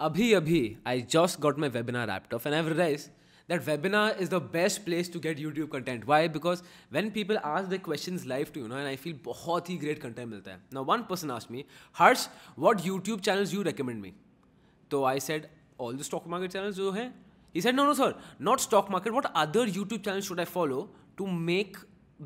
I just got my webinar wrapped up and I've realized that webinar is the best place to get YouTube content. Why? Because when people ask their questions live to and I feel बहुत ही great content मिलता है. Now one person asked me, Harsh, what YouTube channels you recommend me? So I said, all the stock market channels जो हैं. He said, no sir, not stock market. What other YouTube channels should I follow to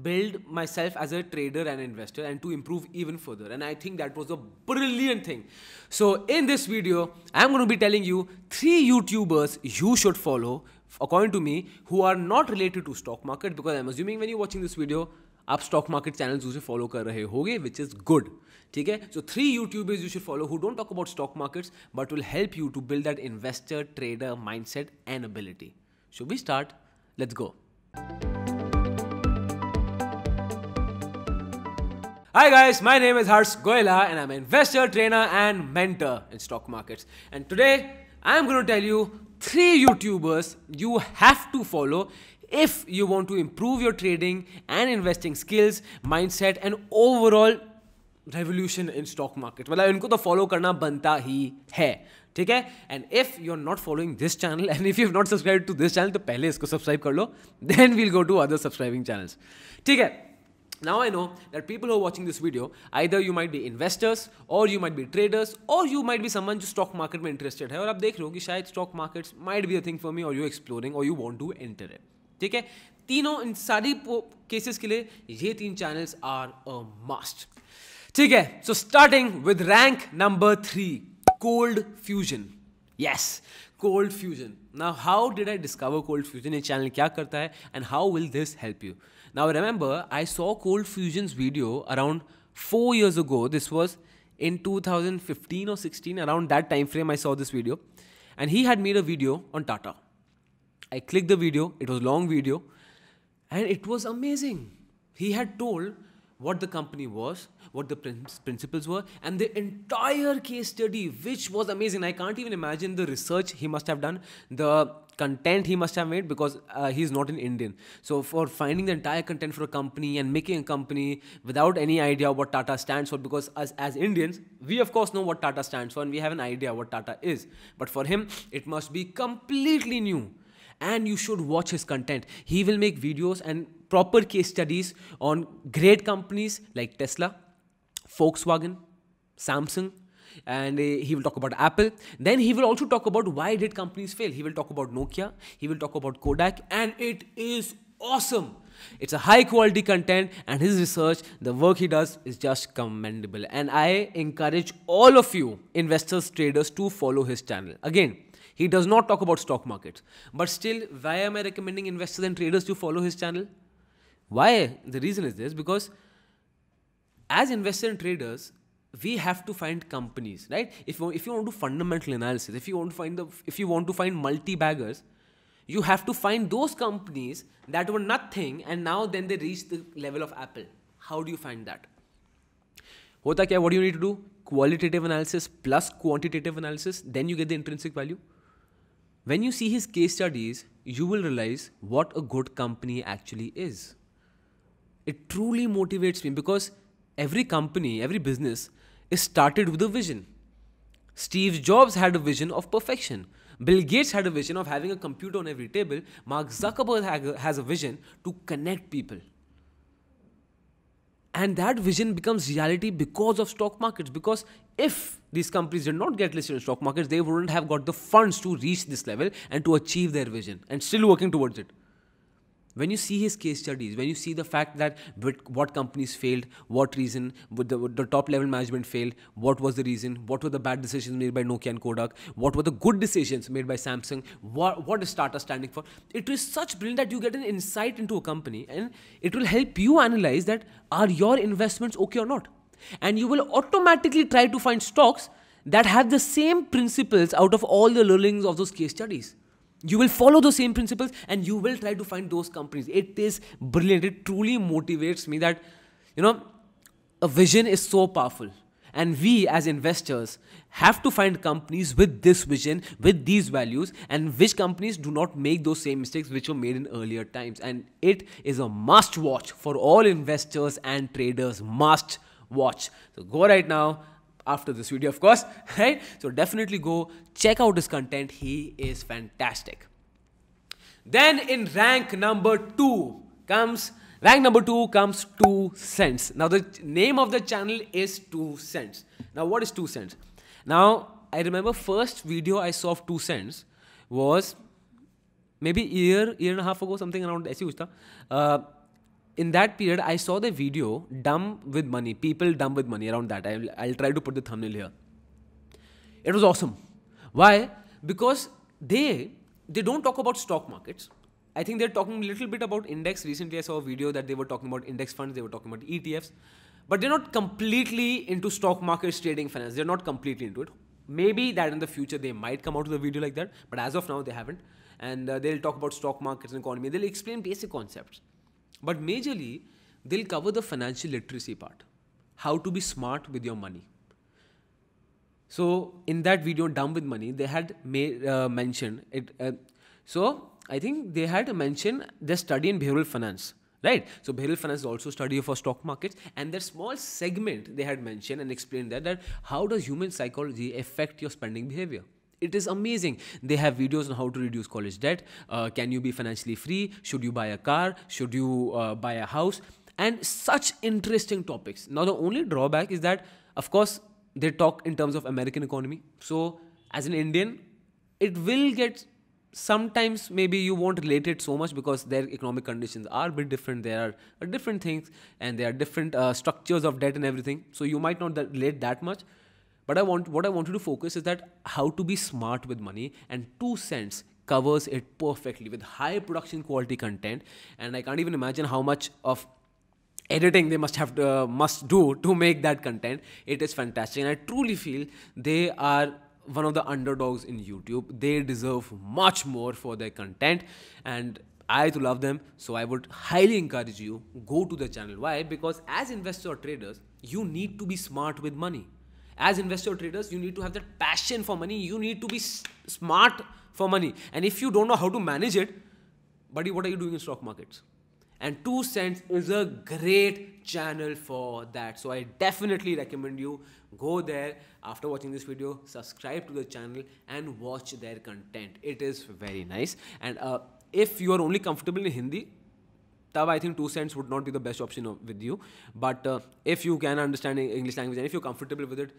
build myself as a trader and investor and to improve even further? And I think that was a brilliant thing. So in this video, I'm going to be telling you 3 YouTubers you should follow, according to me, who are not related to stock market, because I'm assuming when you're watching this video, आप stock market channels उसे follow कर रहे होगे, which is good. ठीक है? So 3 YouTubers you should follow who don't talk about stock markets but will help you to build that investor, trader mindset and ability. Should we start? Let's go. Hi guys, my name is Harsh Goela and I'm an investor, trainer and mentor in stock markets. And today I'm going to tell you 3 YouTubers you have to follow if you want to improve your trading and investing skills, mindset and overall revolution in stock market. मतलब इनको तो follow करना बनता ही है, ठीक है? And if you're not following this channel and if you've not subscribed to this channel तो पहले इसको subscribe कर लो, then we'll go to other subscribing channels. ठीक है? Now I know that people who are watching this video, either you might be investors or you might be traders or you might be someone जो stock market में interested है और आप देख रहे हो कि शायद stock markets might be a thing for me or you're exploring or you want to enter it. ठीक है? तीनों इन सारी cases के लिए ये 3 channels are a must. ठीक है? So starting with rank number 3, Cold Fusion. Yes, Cold Fusion. Now how did I discover Cold Fusion? ये channel क्या करता है and how will this help you? Now remember, I saw Cold Fusion's video around 4 years ago. This was in 2015 or 16. Around that time frame, I saw this video. And he had made a video on Tata. I clicked the video. It was a long video. And it was amazing. He had told what the company was, what the principles were, and the entire case study, which was amazing. I can't even imagine the research he must have done, the content he must have made, because he's not an Indian. So for finding the entire content for a company and making a company without any idea what Tata stands for, because as Indians, we of course know what Tata stands for and we have an idea what Tata is. But for him, it must be completely new. And you should watch his content. He will make videos and proper case studies on great companies like Tesla, Volkswagen, Samsung, and he will talk about Apple. Then he will also talk about why did companies fail. He will talk about Nokia, he will talk about Kodak, and it is awesome. It's a high quality content and his research, the work he does is just commendable. And I encourage all of you investors, traders to follow his channel. Again, he does not talk about stock markets. But still, why am I recommending investors and traders to follow his channel? Why? The reason is this, because as investors and traders, we have to find companies, right? If you want to do fundamental analysis, if you want to find multi-baggers, you have to find those companies that were nothing and now then they reach the level of Apple. How do you find that? Hota kya? What do you need to do? Qualitative analysis plus quantitative analysis, then you get the intrinsic value. When you see his case studies, you will realize what a good company actually is. It truly motivates me because every company, every business is started with a vision. Steve Jobs had a vision of perfection. Bill Gates had a vision of having a computer on every table. Mark Zuckerberg has a vision to connect people. And that vision becomes reality because of stock markets. Because if these companies did not get listed in stock markets, they wouldn't have got the funds to reach this level and to achieve their vision and still working towards it. When you see his case studies, when you see the fact that what companies failed, what reason, would the top level management failed, what was the reason, what were the bad decisions made by Nokia and Kodak, what were the good decisions made by Samsung, what is Tata standing for, it is such brilliant that you get an insight into a company and it will help you analyze that are your investments okay or not. And you will automatically try to find stocks that have the same principles out of all the learnings of those case studies. You will follow the same principles and you will try to find those companies. It is brilliant. It truly motivates me that, a vision is so powerful. And we as investors have to find companies with this vision, with these values, and which companies do not make those same mistakes which were made in earlier times. And it is a must watch for all investors and traders. Must watch. So go right now. after this video, of course, right? So definitely go check out his content. He is fantastic. Then in rank number 2 comes 2 cents. Now the name of the channel is 2 cents. Now what is 2 cents? Now I remember first video I saw of 2 cents was maybe year and a half ago, something around ऐसे कुछ था. In that period, I saw the video Dumb with Money, people dumb with money, around that. I'll try to put the thumbnail here. It was awesome. Why? Because they don't talk about stock markets. I think they're talking a little bit about index. Recently, I saw a video that they were talking about index funds, they were talking about ETFs. But they're not completely into stock markets, trading, finance. They're not completely into it. Maybe that in the future they might come out with a video like that. But as of now, they haven't. And they'll talk about stock markets and economy. They'll explain basic concepts. But majorly, they'll cover the financial literacy part. How to be smart with your money. So, in that video, Dumb with Money, they had mentioned it. So, I think they had mentioned their study in behavioral finance. Right? So, behavioral finance is also study for stock markets. And their small segment, they had mentioned and explained that how does human psychology affect your spending behavior. It is amazing. They have videos on how to reduce college debt. Can you be financially free? Should you buy a car? Should you buy a house? And such interesting topics. Now, the only drawback is that, of course, they talk in terms of American economy. So, as an Indian, it will get sometimes maybe you won't relate it so much because their economic conditions are a bit different. There are different things and there are different structures of debt and everything. So, you might not relate that much. But what I want you to focus is that how to be smart with money, and 2 cents covers it perfectly with high production quality content. And I can't even imagine how much of editing they must do to make that content. It is fantastic, and I truly feel they are one of the underdogs in YouTube. They deserve much more for their content, and I too love them. So I would highly encourage you, go to the channel. Why? Because as investors or traders, you need to be smart with money. As investor traders, you need to have that passion for money. You need to be smart for money. And if you don't know how to manage it, buddy, what are you doing in stock markets? And 2 cents is a great channel for that. So I definitely recommend you go there after watching this video, subscribe to the channel and watch their content. It is very nice. And if you are only comfortable in Hindi, I think 2 cents would not be the best option with you. But if you can understand English language and if you're comfortable with it,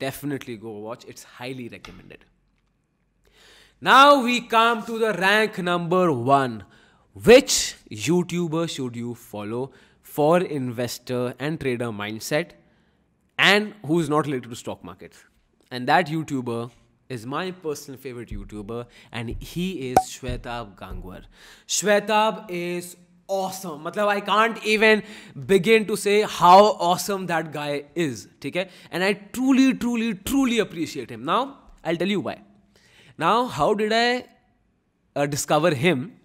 definitely go watch. It's highly recommended. Now we come to the rank number 1. Which YouTuber should you follow for investor and trader mindset and who is not related to stock markets? And that YouTuber is my personal favorite YouTuber, and he is Shwetabh Gangwar. Shwetabh is awesome. I can't even begin to say how awesome that guy is. Okay? And I truly appreciate him. Now, I'll tell you why. Now, how did I discover him?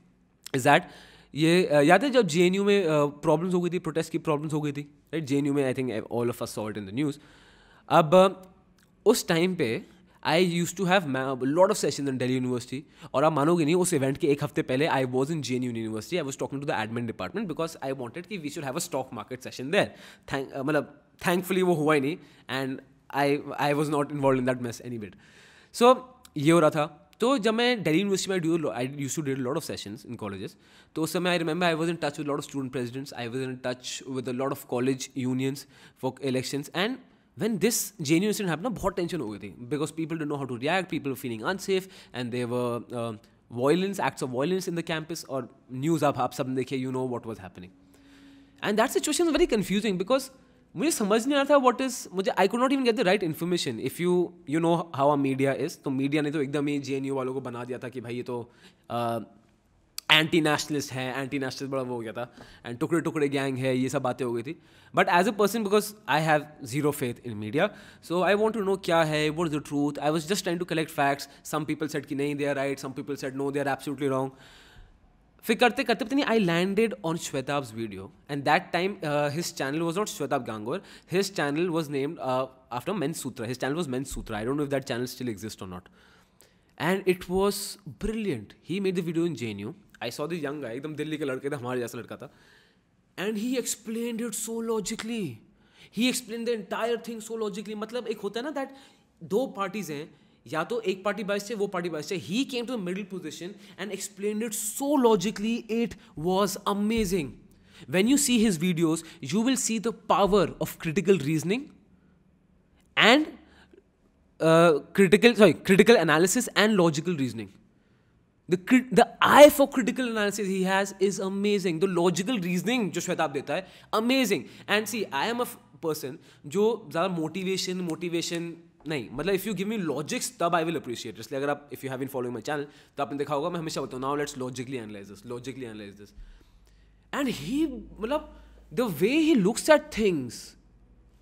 Is that याद है जब JNU में problems हो गई थी, protest की problems हो गई थी, right? JNU में I think all of us saw it in the news. अब उस time पे I used to have a lot of sessions in Delhi University. और आप मानोगे नहीं, उस event के एक हफ्ते पहले I was in JNU University. I was talking to the admin department because I wanted कि we should have a stock market session there. Thankfully वो हुआ ही नहीं, and I was not involved in that mess any bit. So ये हो रहा था. तो जब मैं दिल्ली यूनिवर्सिटी में I used to do a lot of sessions in colleges. तो उस समय I remember I was in touch with a lot of student presidents. I was in touch with a lot of college unions for elections. And when this JNU incident happened, बहुत tension हो गई थी because people didn't know how to react. People were feeling unsafe, and there were acts of violence in the campus. और news आप सब देखिए, you know what was happening. And that situation was very confusing because मुझे समझ नहीं आ रहा था I could not even get the right information. If you know how our media is, तो media ने तो एकदम ही JNU वालों को बना दिया था कि भाई ये तो एंटी नेशनलिस्ट है, एंटी नेशनलिस्ट बड़ा वो हो गया था, एंड टुकड़े टुकड़े गैंग है, ये सब बातें हो गई थी. But as a person, because I have zero faith in media, so I want to know क्या है, what is the truth. I was just trying to collect facts. Some people said कि नहीं, they are right, some people said no, they are absolutely wrong. फिर करते करते पता नहीं I landed on Shwetabh's video, and that time his channel was not Shwetabh Gangwar. His channel was named after men's Sutra. His channel was men's Sutra. I don't know if that channel still exist or not. And it was brilliant. He made the video in JNU. I saw the young guy, एकदम दिल्ली के लड़के थे, हमारे जैसा लड़का था. And he explained it so logically. He explain the entire thing so logically. मतलब एक होता है ना दैट दो पार्टीज हैं, या तो एक पार्टी बाइस है, वो पार्टी बाइस है. He came to the middle position and explain it so logically. It was amazing. When you see his videos, you will see the power of critical reasoning and critical analysis and logical reasoning. The eye for critical analysis he has is amazing. The logical reasoning जो श्वेताब देता है, amazing. And see, I am a person जो ज़्यादा motivation नहीं, मतलब if you give me logics तब I will appreciate. इसलिए अगर आप if you have been following my channel तो आपने देखा होगा मैं हमेशा बोलता हूँ now let's logically analyze this. And he, मतलब the way he looks at things,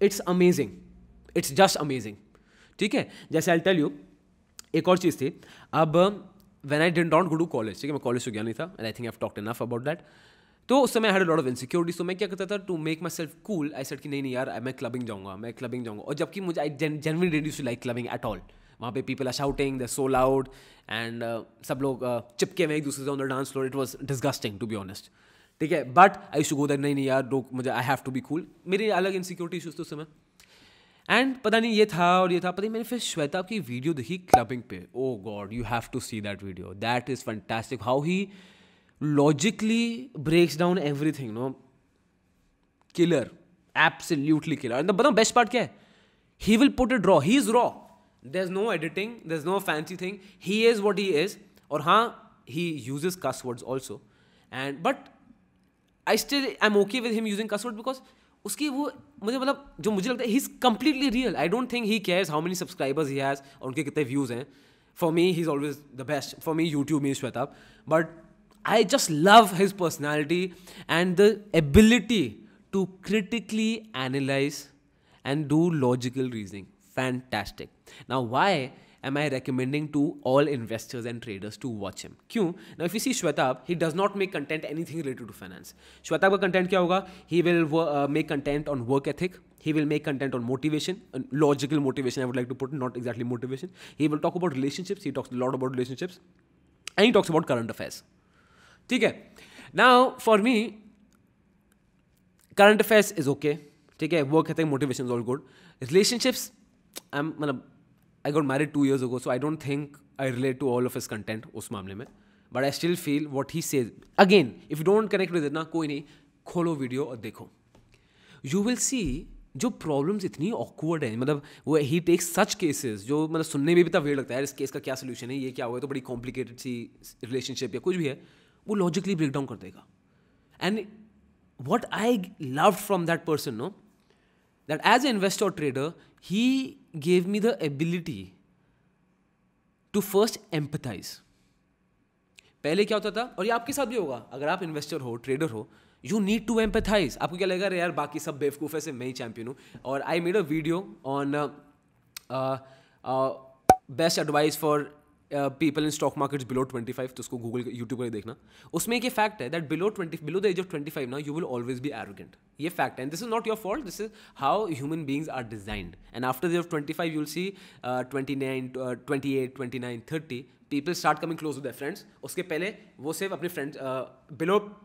it's amazing. It's just amazing. ठीक है, जैसे I'll tell you एक और चीज़ थी. अब when I did not go to college, ठीक है, मैं कॉलेज से गया नहीं था, and I think I've talked enough about that. तो उस समय I had a lot of insecurities. तो मैं क्या करता था to make myself cool, I said कि नहीं यार मैं क्लबिंग जाऊँगा. और जबकि मुझे I genuinely didn't used to like clubbing at all. वहाँ पे people are shouting, they're so loud, and सब लोग चिपके हुए एक दूसरे से on the dance floor. It was disgusting to be honest. ठीक है, but I shoe go that नहीं यार लोग मुझे I have to be cool. मेरे अलग इनसिक्योरिटी इशूज थे उस समय. एंड पता नहीं ये था और ये था, पता नहीं मैंने फिर श्वेता की वीडियो देखी क्लबिंग पे. Oh God, you have to see that video. That is fantastic how he logically breaks down everything. No, killer, absolutely killer. And बताओ बेस्ट पार्ट क्या है, he will put it raw. He is raw. There is no editing, there is no fancy thing. He is what he is. और हाँ, he uses cuss words also. And but I still am okay with him using cuss words because उसकी वो मुझे मतलब जो मुझे लगता है he's completely real. I don't think he cares how many subscribers he has और उनके कितने views हैं. For me, he's always the best. For me, YouTube means Shwetab. But I just love his personality and the ability to critically analyze and do logical reasoning. Fantastic. Now, why am I recommending to all investors and traders to watch him? क्यों? Now, if you see Shwetab, he does not make content anything related to finance. Shwetab का content क्या होगा? He will make content on work ethic. He will make content on motivation, logical motivation. I would like to put it, not exactly motivation. He will talk about relationships. He talks a lot about relationships, and he talks about current affairs. ठीक है? Now, for me, current affairs is okay. ठीक है? Work ethic, motivation is all good. Relationships, I got married 2 years ago, so I don't think I relate to all of his content उस मामले में. But I still feel what he says. Again, if you don't connect with it ना, कोई नहीं, खोलो video और देखो. You will see जो प्रॉब्लम्स इतनी awkward है, मतलब वो he takes such cases जो मतलब सुनने में भी इतना weird लगता है. इस केस का क्या सोल्यूशन है, ये क्या हुआ, तो बड़ी कॉम्प्लिकेटेड सी रिलेशनशिप या कुछ भी है, वो लॉजिकली ब्रेक डाउन कर देगा. And what I loved from that person, no, that as an investor or trader, he gave me the ability to first empathize. पहले क्या होता था, और ये आपके साथ भी होगा, अगर आप इन्वेस्टर हो, ट्रेडर हो, यू नीड टू एम्पैथाइज. आपको क्या लगेगा, यार बाकी सब बेवकूफ़ है, सिर्फ मैं ही चैंपियन हूँ. और I made a video on best advice for people in stock markets below 25. तो उसको गूगल यूट्यूब पर देखना. उसमें एक ये फैक्ट है that below the age of 25 ना, you will always be arrogant. ये फैक्ट है, and this is not your fault, this is how human beings are designed. And after the age of 25 you will see 29, 28, 29, 30 people start coming close with their friends. उसके पहले वो सिर्फ अपने friends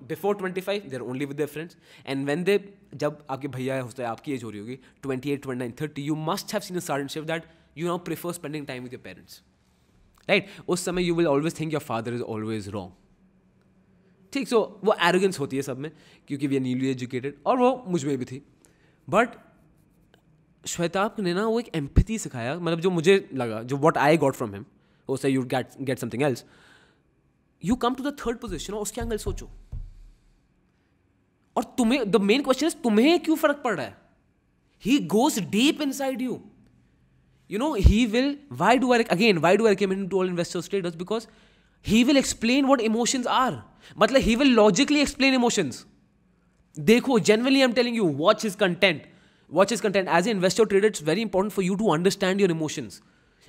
before 25 they are only with their friends. And when they, जब आपके भैया होता है, आपकी एज हो रही होगी 28, 29, 30, you must have seen a sudden shift that you now prefer spending time with your parents. Right? उस समय you will always think your father is always wrong. ठीक, so वो arrogance होती है सब में, क्योंकि we are newly educated, और वो मुझ में भी थी. But श्वेताब ने ना वो एक empathy सिखाया, मतलब जो मुझे लगा, जो what I got from him, हो say you get something else, you come to the third position और उसके एंगल सोचो, और तुम्हें the main question is तुम्हें क्यों फर्क पड़ रहा है. He goes deep inside you. You know, he will, why do I recommend him to all investors, traders? Because he will explain what emotions are. मतलब he will logically explain emotions. देखो, genuinely I'm telling you, watch his content. As an investor trader, it's very important for you to understand your emotions.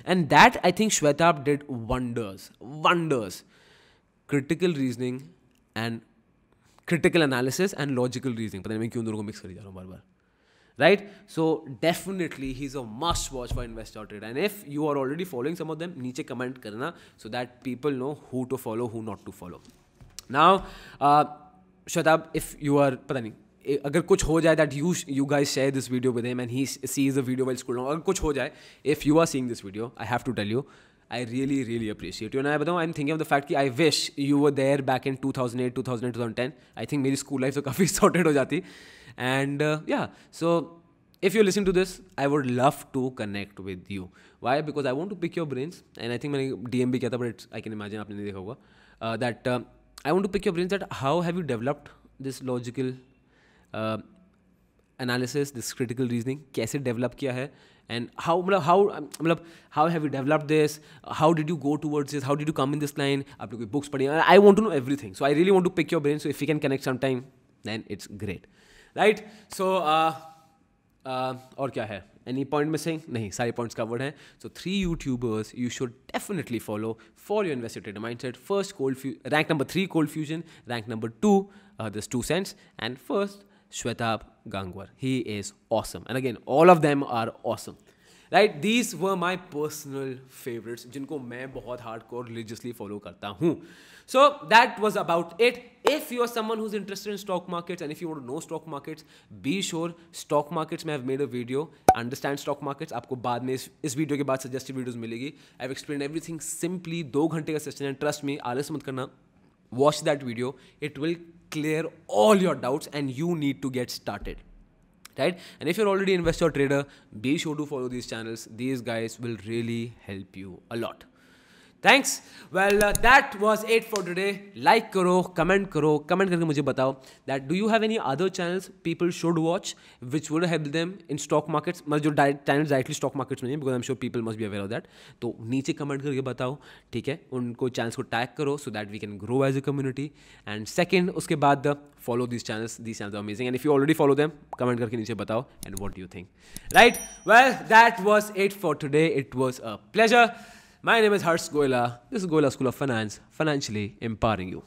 And that, I think, Shwetab did wonders. Critical reasoning and critical analysis and logical reasoning. पता नहीं मैं क्यों दोनों को mix करी जा रहा हूँ बार-बार. Right? So definitely he's a must watch for investor trader. And if you are already following some of them, नीचे comment करना so that people know who to follow, who not to follow. Now, Shwetab, if you are, पता नहीं, अगर कुछ हो जाए that you guys share this video with him and he sees the video while scrolling, अगर कुछ हो जाए, if you are seeing this video, I have to tell you, I really really appreciate you. And I बताऊँ, I'm thinking of the fact कि I wish you were there back in 2008, 2009, 2010. I think मेरी school life तो काफ़ी sorted हो जाती. And yeah, so if you listen to this, I would love to connect with you. Why? Because I want to pick your brains. And I think मैंने DM भी किया था, but I can imagine आपने नहीं देखा होगा. That I want to pick your brains that how have you developed this logical analysis, this critical reasoning, कैसे develop किया है, and how have you developed this, how did you go towards this, how did you come in this line, आपने कोई books पढ़ी, I want to know everything. So I really want to pick your brain. So if we can connect sometime, then it's great, right? So और क्या है, any point missing? नहीं, सारे points covered हैं. So 3 YouTubers you should definitely follow for your investor trader mindset. First, rank number 3 Cold Fusion, rank number 2 this 2 cents, and first Shwetab Gangwar. He is awesome, and again all of them are awesome, right? These were my personal favorites जिनको मैं बहुत hardcore religiously follow करता हूँ. So that was about it. If you are someone who's interested in stock markets and if you want to know stock markets, be sure stock markets में I've made a video, understand stock markets. आपको बाद में इस video के बाद suggested videos मिलेगी. I've explained everything simply. 2 घंटे का session है, trust me, आलस मत करना. Watch that video. It will clear all your doubts and you need to get started, right? And if you're already an investor or trader, be sure to follow these channels. These guys will really help you a lot. Thanks. Well, that was it for today. Like करो, comment करके मुझे बताओ that do you have any other channels people should watch which would help them in stock markets, मतलब जो channels directly stock markets में नहीं, because I'm sure people must be aware of that. तो नीचे comment करके बताओ, ठीक है? उनको channels को tag करो so that we can grow as a community. And second, उसके बाद follow these channels. These channels are amazing. And if you already follow them, comment करके नीचे बताओ and what do you think, right? Well, that was it for today. It was a pleasure. My name is Harsh Goela. This is Goela School of Finance, financially empowering you.